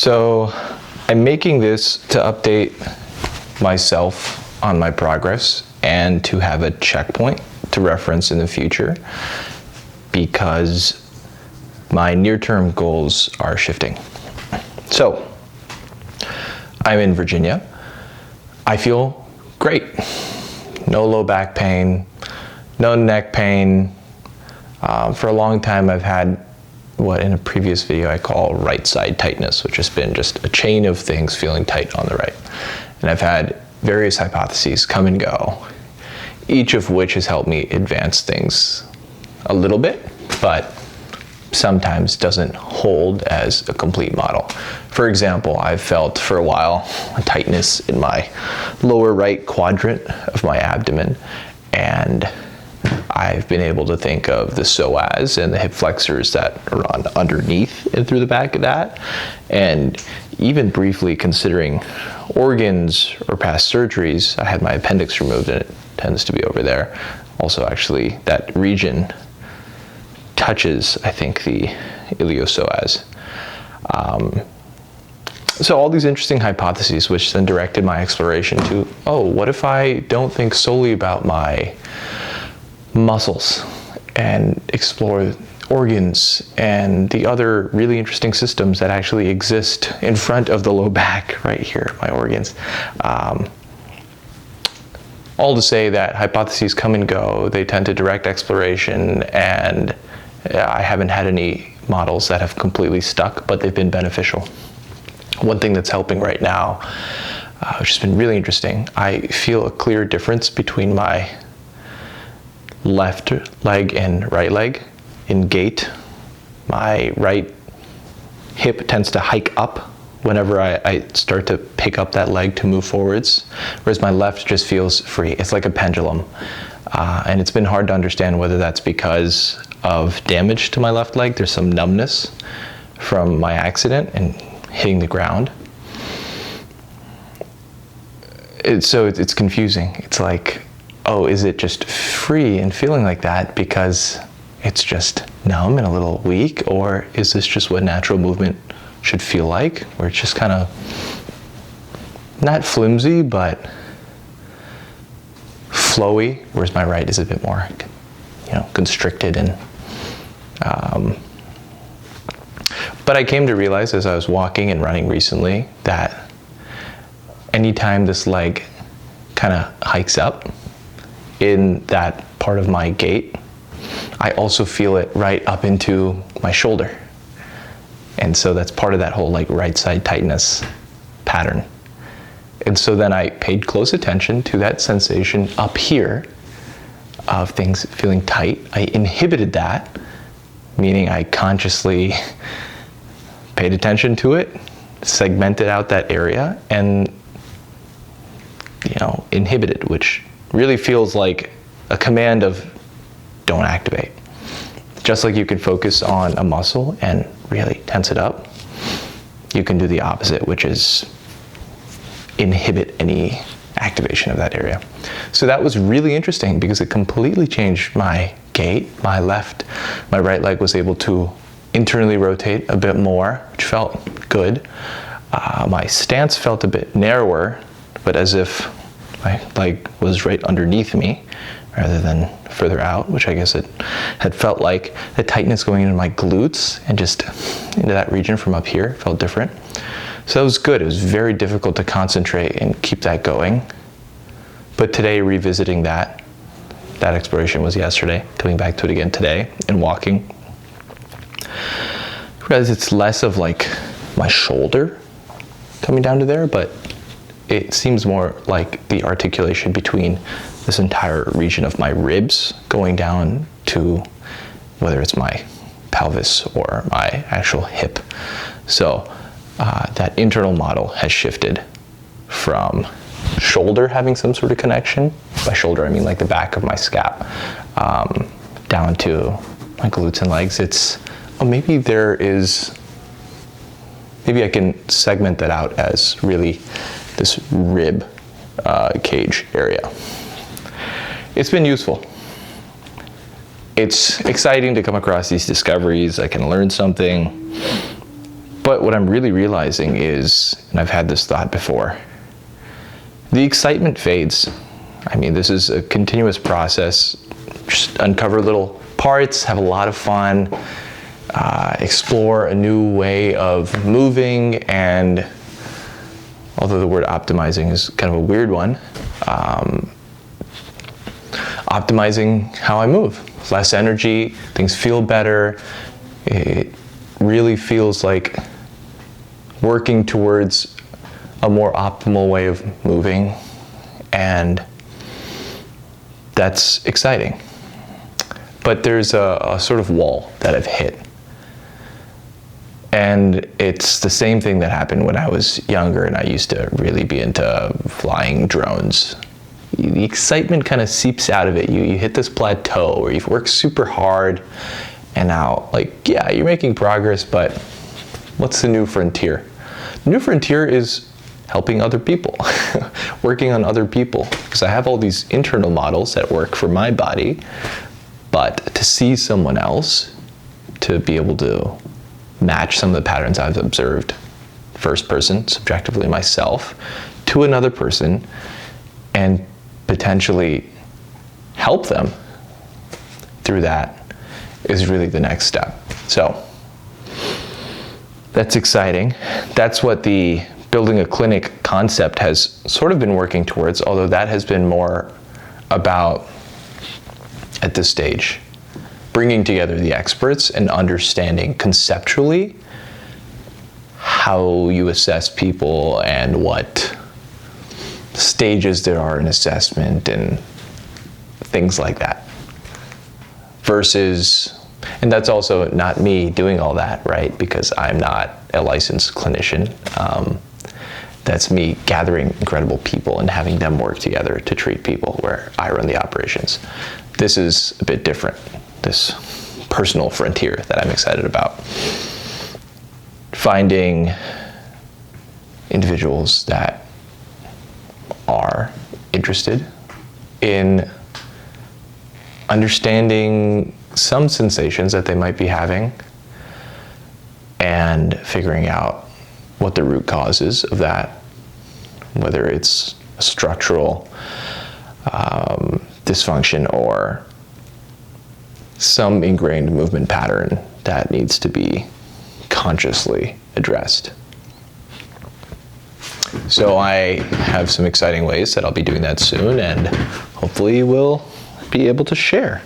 So I'm making this to update myself on my progress and to have a checkpoint to reference in the future, because my near-term goals are shifting. So I'm in Virginia. I feel great. No low back pain, no neck pain. For a long time I've had what in a previous video I call right side tightness, which has been just a chain of things feeling tight on the right. And I've had various hypotheses come and go, each of which has helped me advance things a little bit, but sometimes doesn't hold as a complete model. For example, I've felt for a while a tightness in my lower right quadrant of my abdomen, and I've been able to think of the psoas and the hip flexors that run underneath and through the back of that, and even briefly considering organs or past surgeries. I had my appendix removed and it tends to be over there. Also, actually, that region touches, I think, the iliopsoas. So all these interesting hypotheses, which then directed my exploration to, oh, what if I don't think solely about my muscles and explore organs and the other really interesting systems that actually exist in front of the low back right here, my organs. All to say that hypotheses come and go, they tend to direct exploration, and I haven't had any models that have completely stuck, but they've been beneficial. One thing that's helping right now, which has been really interesting, I feel a clear difference between my left leg and right leg in gait. My right hip tends to hike up whenever I start to pick up that leg to move forwards, whereas my left just feels free. It's like a pendulum. And it's been hard to understand whether that's because of damage to my left leg. There's some numbness from my accident and hitting the ground. So it's confusing. It's like, oh, is it just free and feeling like that because it's just numb and a little weak? Or is this just what natural movement should feel like, where it's just kind of not flimsy, but flowy, whereas my right is a bit more, constricted and but I came to realize as I was walking and running recently that anytime this leg kind of hikes up in that part of my gait, I also feel it right up into my shoulder. And so that's part of that whole right side tightness pattern. And so then I paid close attention to that sensation up here of things feeling tight. I inhibited that, meaning I consciously paid attention to it, segmented out that area, and inhibited, which really feels like a command of don't activate. Just like you can focus on a muscle and really tense it up, you can do the opposite, which is inhibit any activation of that area. So that was really interesting because it completely changed my gait. My right leg was able to internally rotate a bit more, which felt good. My stance felt a bit narrower, but as if my leg was right underneath me rather than further out, which I guess it had felt like. The tightness going into my glutes and just into that region from up here felt different. So that was good. It was very difficult to concentrate and keep that going. But today, revisiting that exploration was yesterday, coming back to it again today and walking. I realize it's less of like my shoulder coming down to there, but it seems more like the articulation between this entire region of my ribs going down to whether it's my pelvis or my actual hip. So that internal model has shifted from shoulder having some sort of connection. By shoulder, I mean like the back of my scap, down to my glutes and legs. Maybe I can segment that out as really this rib cage area. It's been useful. It's exciting to come across these discoveries. I can learn something. But what I'm really realizing is, and I've had this thought before, the excitement fades. I mean, this is a continuous process. Just uncover little parts, have a lot of fun, explore a new way of moving, and although the word optimizing is kind of a weird one, optimizing how I move. Less energy, things feel better. It really feels like working towards a more optimal way of moving, and that's exciting. But there's a sort of wall that I've hit. And it's the same thing that happened when I was younger and I used to really be into flying drones. The excitement kind of seeps out of it. You hit this plateau where you've worked super hard, and now, like, yeah, you're making progress, but what's the new frontier? The new frontier is helping other people, working on other people, because I have all these internal models that work for my body, but to see someone else, to be able to match some of the patterns I've observed, first person, subjectively myself, to another person, and potentially help them through that is really the next step. So that's exciting. That's what the building a clinic concept has sort of been working towards, although that has been more about, at this stage, bringing together the experts and understanding conceptually how you assess people and what stages there are in assessment and things like that. Versus, and that's also not me doing all that, right? Because I'm not a licensed clinician. That's me gathering incredible people and having them work together to treat people where I run the operations. This is a bit different, this personal frontier that I'm excited about. Finding individuals that are interested in understanding some sensations that they might be having and figuring out what the root cause is of that, whether it's a structural dysfunction or some ingrained movement pattern that needs to be consciously addressed. So I have some exciting ways that I'll be doing that soon, and hopefully we'll be able to share.